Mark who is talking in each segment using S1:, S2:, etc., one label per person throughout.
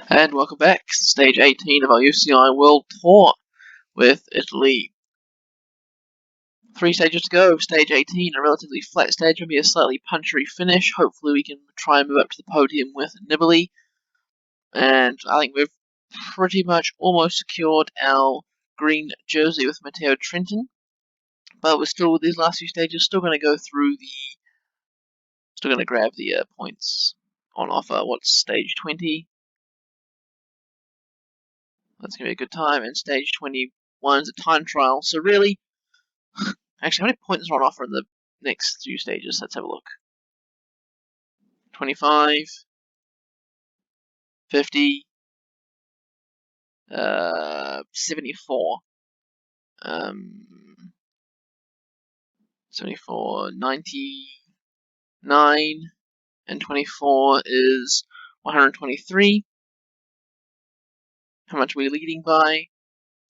S1: And welcome back to stage 18 of our UCI World Tour with Italy. 3 stages to go. Stage 18, a relatively flat stage, will be a slightly punchery finish. Hopefully we can try and move up to the podium with Nibali. And I think we've pretty much almost secured our green jersey with Matteo Trentin. But we're still, with these last few stages, still going to go through still going to grab the points on offer. What's stage 20? That's going to be a good time. And stage 21 is a time trial. So really, actually, how many points are on offer in the next few stages? Let's have a look. 25, 50, 74. 74, 99, and 24 is 123. How much are we leading by?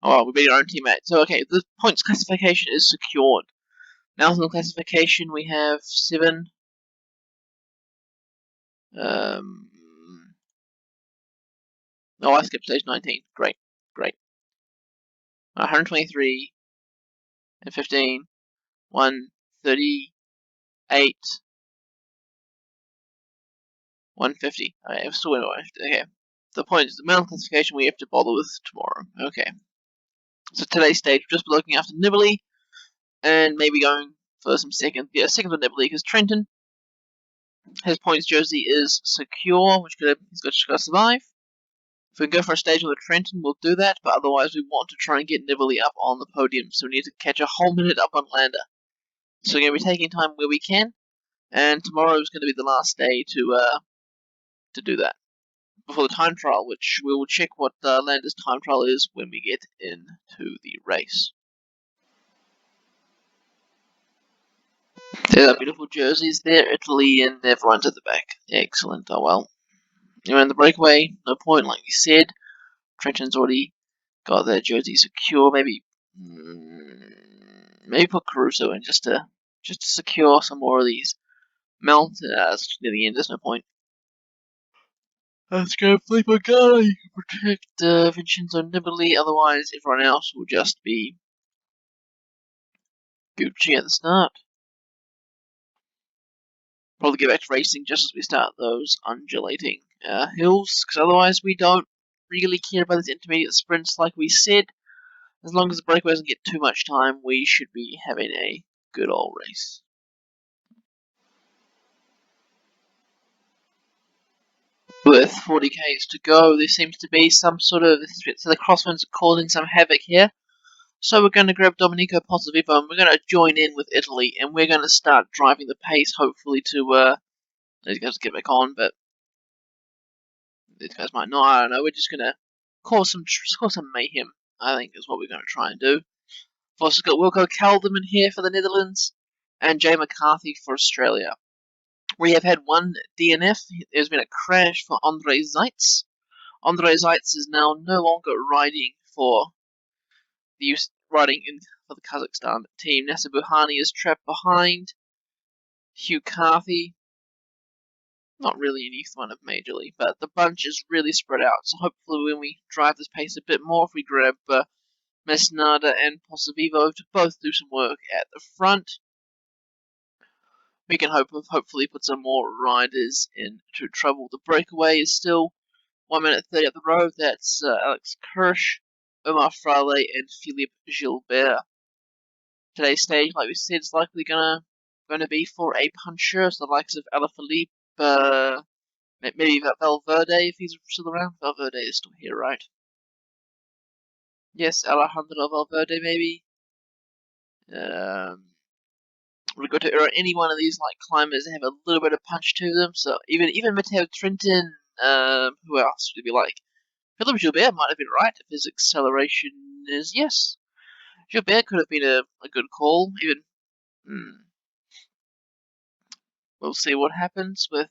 S1: Oh, we beat our own teammate. So, okay, the points classification is secured. Now, in the classification, we have 7. Oh, I skipped stage 19. Great. 123 and 15, 138, 150. Okay, still okay. The point is the amount of classification we have to bother with tomorrow. Okay. So today's stage, we'll just be looking after Nibali and maybe going for some seconds. Yeah, seconds with Nibali because Trentin, his points jersey is secure, which he's got to survive. If we go for a stage with Trentin, we'll do that, but otherwise we want to try and get Nibali up on the podium, so we need to catch a whole minute up on Lander. So we're going to be taking time where we can, and tomorrow is going to be the last day to do that before the time trial, which we will check what Lander's time trial is when we get into the race. There are beautiful jerseys there, Italy, and everyone's at the back. Excellent. Oh well. You're in the breakaway, no point, like we said. Trenton's already got their jersey secure. Maybe put Caruso in just to secure some more of these mount. Near the end, there's no point. Let's go flip a guy. Protect Vincenzo Nibali, otherwise everyone else will just be Gucci at the start. Probably get back to racing just as we start those undulating hills, because otherwise we don't really care about these intermediate sprints like we said. As long as the breakaway doesn't get too much time, we should be having a good old race. With 40 k's to go, there seems to be some sort of, so the crosswinds are causing some havoc here. So we're going to grab Domenico Pozzovivo and we're going to join in with Italy and we're going to start driving the pace, hopefully to, these guys get back on, but these guys might not, I don't know, we're just going to cause some mayhem, I think is what we're going to try and do. Of course, we've got Wilco Kelderman here for the Netherlands and Jay McCarthy for Australia. We have had one DNF. There's been a crash for Andre Zeitz. Andre Zeitz is now no longer riding for the for the Kazakhstan team. Nasser Buhani is trapped behind. Hugh Carthy, not really an youth one of majorly, but the bunch is really spread out. So hopefully, when we drive this pace a bit more, if we grab Mesnada and Pozzovivo to both do some work at the front, we can hopefully put some more riders into trouble. The breakaway is still 1 minute 30 up the road. That's Alex Kirsch, Omar Frale, and Philippe Gilbert. Today's stage, like we said, is likely gonna be for a puncher, so the likes of Alaphilippe, maybe Valverde if he's still around. Valverde is still here, right? Yes, Alejandro Valverde maybe. We go to any one of these like climbers that have a little bit of punch to them. So even Matteo Trentin, who else would it be like? Philippe Gilbert might have been right if his acceleration is yes. Gilbert could have been a good call. We'll see what happens with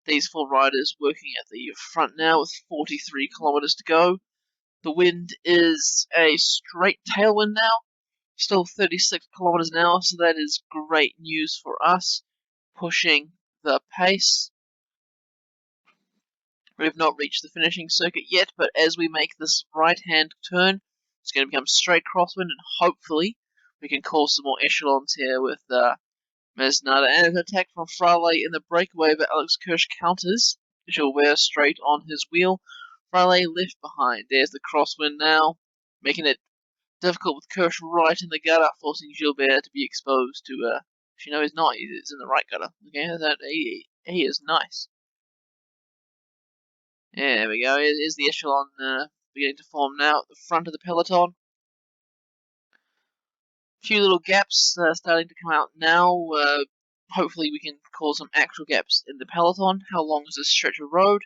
S1: these 4 riders working at the front now with 43 kilometers to go. The wind is a straight tailwind now. Still 36 kilometers an hour, so that is great news for us, pushing the pace. We've not reached the finishing circuit yet, but as we make this right-hand turn, it's going to become straight crosswind, and hopefully we can cause some more echelons here with Mesnada. And an attack from Frale in the breakaway, but Alex Kirsch counters. Gilbert straight on his wheel. Frale left behind. There's the crosswind now, making it difficult with Kirsch right in the gutter, forcing Gilbert to be exposed to, actually no, he's not, he's in the right gutter. Okay, he is nice. Yeah, there we go. Here's the echelon beginning to form now at the front of the peloton. A few little gaps starting to come out now. Hopefully we can cause some actual gaps in the peloton. How long is this stretch of road?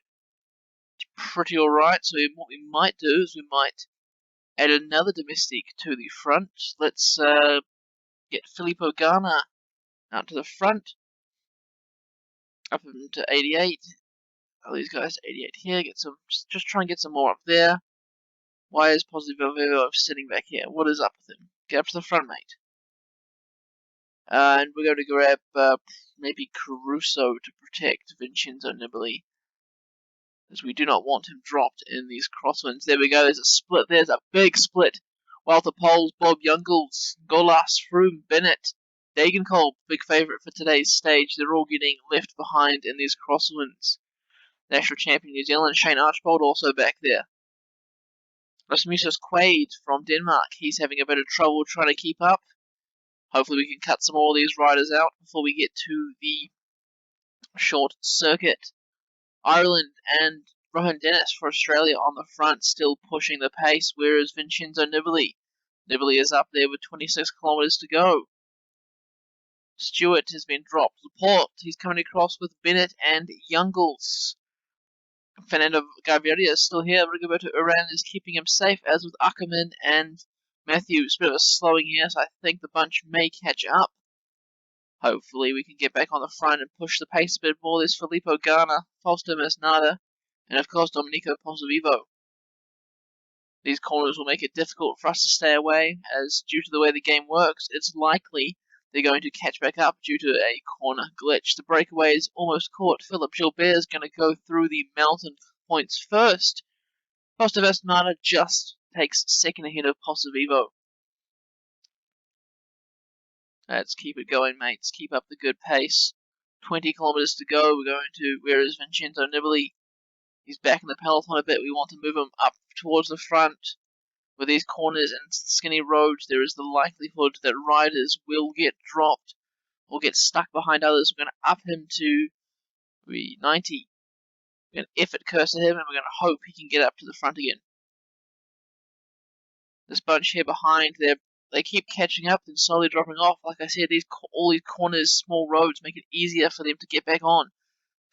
S1: It's pretty alright, so what we might do is we might add another domestic to the front. Let's get Filippo Ganna out to the front. Up him to 88. All these guys to 88 here. Get some, just try and get some more up there. Why is Positivo sitting back here? What is up with him? Get up to the front, mate. And we're going to grab maybe Caruso to protect Vincenzo Nibali, as we do not want him dropped in these crosswinds. There we go. There's a split. There's a big split. Walter Poles, Bob Youngles, Golas, Froome, Bennett, Degenkolb, big favourite for today's stage. They're all getting left behind in these crosswinds. National champion New Zealand, Shane Archbold, also back there. Rasmus Quaid from Denmark. He's having a bit of trouble trying to keep up. Hopefully we can cut some more of these riders out before we get to the short circuit. Ireland and Rohan Dennis for Australia on the front, still pushing the pace, whereas Vincenzo Nibali is up there with 26 kilometres to go. Stewart has been dropped. Laporte, he's coming across with Bennett and Youngles. Fernando Gaviria is still here. Rigoberto Urán is keeping him safe, as with Ackerman and Matthews. Bit of a slowing here, so I think the bunch may catch up. Hopefully we can get back on the front and push the pace a bit more. There's Filippo Ganna, Fausto Mesnada, and of course Domenico Pozzovivo. These corners will make it difficult for us to stay away, as due to the way the game works, it's likely they're going to catch back up due to a corner glitch. The breakaway is almost caught. Philip Gilbert is going to go through the mountain points first. Fausto Mesnada just takes second ahead of Pozzovivo. Let's keep it going, mates. Keep up the good pace. 20 kilometres to go. We're going to, whereas Vincenzo Nibali, he's back in the peloton a bit. We want to move him up towards the front. With these corners and skinny roads, there is the likelihood that riders will get dropped or get stuck behind others. We're going to up him to 90. We're going to effort cursor him, and we're going to hope he can get up to the front again. This bunch here behind, they keep catching up and slowly dropping off. Like I said, all these corners, small roads, make it easier for them to get back on.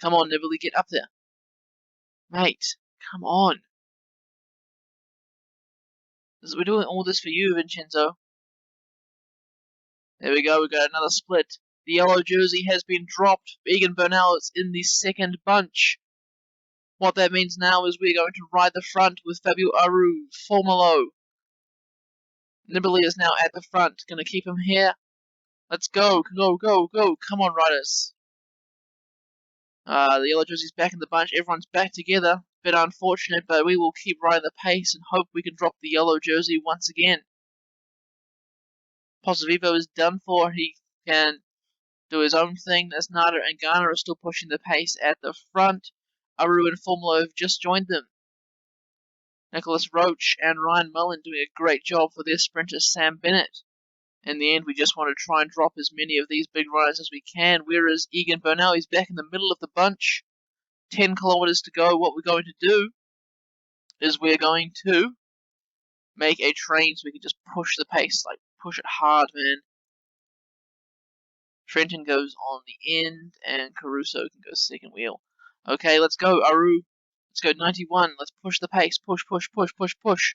S1: Come on, Nibali, get up there. Mate, come on. We're doing all this for you, Vincenzo. There we go, we got another split. The yellow jersey has been dropped. Egan Bernal is in the second bunch. What that means now is we're going to ride the front with Fabio Aru, Formolo. Nibali is now at the front. Going to keep him here. Let's go, go, go, go. Come on, riders. The yellow jersey's back in the bunch. Everyone's back together. Bit unfortunate, but we will keep riding the pace and hope we can drop the yellow jersey once again. Pozzovivo is done for. He can do his own thing. Mesnada and Ganna are still pushing the pace at the front. Aru and Formolo have just joined them. Nicholas Roach and Ryan Mullen doing a great job for their sprinter Sam Bennett. In the end, we just want to try and drop as many of these big riders as we can, whereas Egan Bernal is back in the middle of the bunch. 10 kilometres to go. What we're going to do is we're going to make a train so we can just push the pace, like push it hard, man. Trenton goes on the end, and Caruso can go second wheel. Okay, let's go, Aru. Let's go 91. Let's push the pace. Push, push, push, push, push.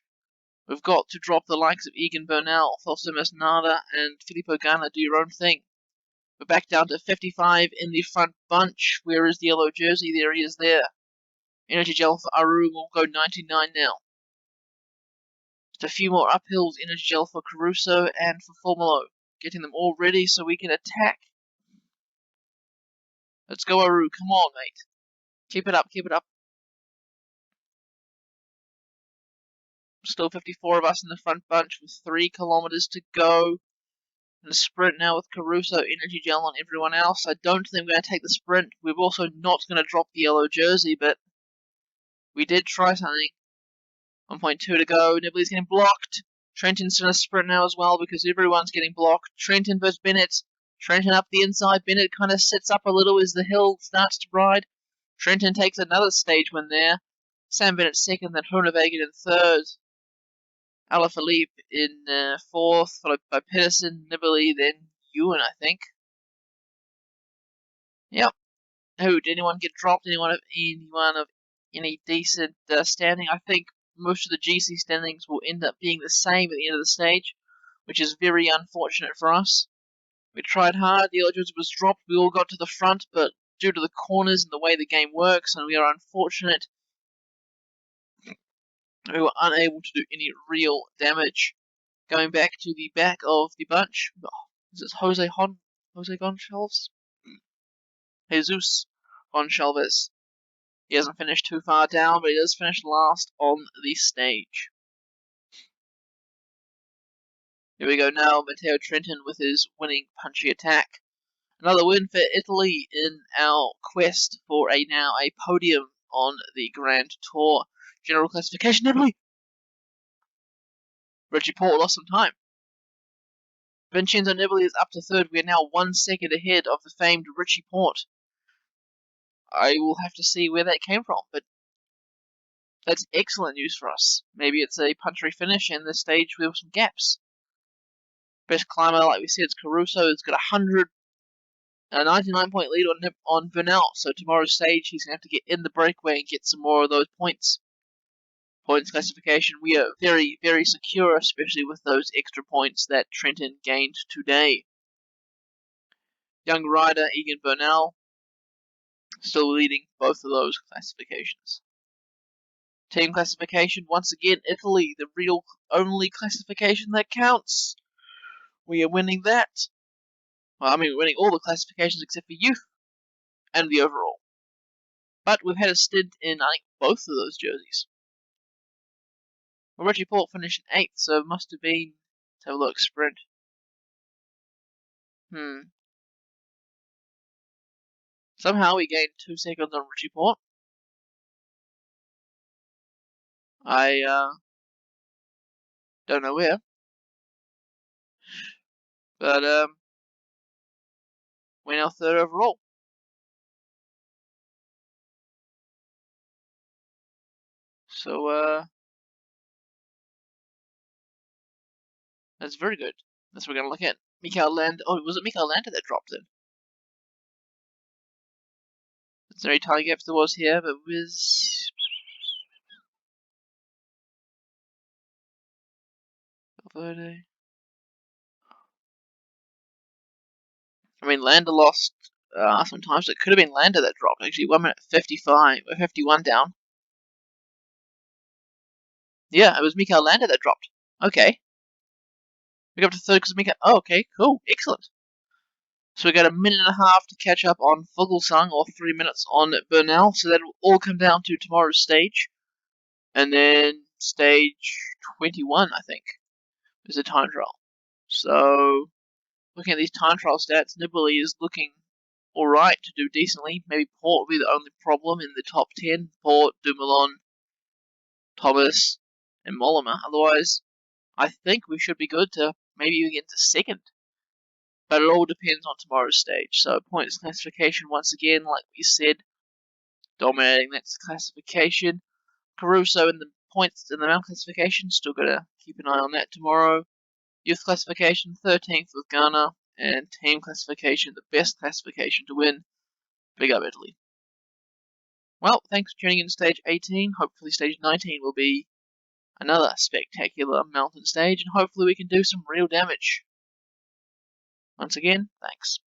S1: We've got to drop the likes of Egan Bernal, Fausto Mesnada, and Filippo Ganna. Do your own thing. We're back down to 55 in the front bunch. Where is the yellow jersey? There he is there. Energy gel for Aru will go 99 now. Just a few more uphills. Energy gel for Caruso and for Formolo. Getting them all ready so we can attack. Let's go, Aru. Come on, mate. Keep it up, keep it up. Still 54 of us in the front bunch with 3 kilometers to go. And the sprint now with Caruso, Energy Gel, and everyone else. I don't think we're going to take the sprint. We're also not going to drop the yellow jersey, but we did try something. 1.2 to go. Nibali's getting blocked. Trenton's in a sprint now as well because everyone's getting blocked. Trenton versus Bennett. Trenton up the inside. Bennett kind of sits up a little as the hill starts to ride. Trenton takes another stage win there. Sam Bennett second, then Groenewegen in third. Alaphilippe in fourth, followed by Pedersen, Nibali, then Ewan, I think. Yep. Who did anyone get dropped? Anyone of any decent standing? I think most of the GC standings will end up being the same at the end of the stage, which is very unfortunate for us. We tried hard. The yellow jersey was dropped. We all got to the front, but due to the corners and the way the game works, and we are unfortunate, we were unable to do any real damage. Going back to the back of the bunch, is it Jose Gonçalves? Jesus Gonçalves. He hasn't finished too far down, but he does finish last on the stage. Here we go now, Matteo Trentin with his winning punchy attack. Another win for Italy in our quest for a podium on the Grand Tour. General classification, Italy! Richie Porte lost some time. Vincenzo Nibali is up to third. We are now 1 second ahead of the famed Richie Porte. I will have to see where that came from, but that's excellent news for us. Maybe it's a punchy finish and the stage with some gaps. Best climber, like we said, is Caruso. He's got a 99-point lead on Bernal. So tomorrow's stage, he's going to have to get in the breakaway and get some more of those points. Points classification, we are very, very secure, especially with those extra points that Trenton gained today. Young rider Egan Bernal still leading both of those classifications. Team classification, once again, Italy, the real only classification that counts. We are winning that. Well, I mean, we're winning all the classifications except for youth and the overall. But we've had a stint in, I think, both of those jerseys. Well, Richie Porte finished in 8th, so it must have been, let's have a look, sprint. Somehow we gained 2 seconds on Richie Porte. I don't know where. But we're now 3rd overall. So that's very good. That's what we're gonna look at. Mikael Land. Oh, was it Mikael Landa that dropped in? There's very tiny gaps there was here, but was Valverde. I mean, Landa lost sometimes. It could have been Landa that dropped. Actually, 1 minute 55 or 51 down. Yeah, it was Mikael Landa that dropped. Okay. We got up to 3rd because of Mikael. Oh, okay, cool, excellent. So we got a minute and a half to catch up on Fuglsang, or 3 minutes on Bernal. So that will all come down to tomorrow's stage. And then stage 21, I think, is the time trial. So, looking at these time trial stats, Nibali is looking alright to do decently. Maybe Porte will be the only problem in the top 10. Porte, Dumoulin, Thomas, and Mollema. Otherwise, I think we should be good to maybe even get to 2nd. But it all depends on tomorrow's stage. So points classification, once again, like we said, dominating that classification. Caruso in the points in the mount classification, still gotta keep an eye on that tomorrow. Youth classification, 13th with Ghana, and team classification, the best classification to win. Big up Italy. Well, thanks for tuning in to stage 18. Hopefully stage 19 will be another spectacular mountain stage, and hopefully we can do some real damage. Once again, thanks.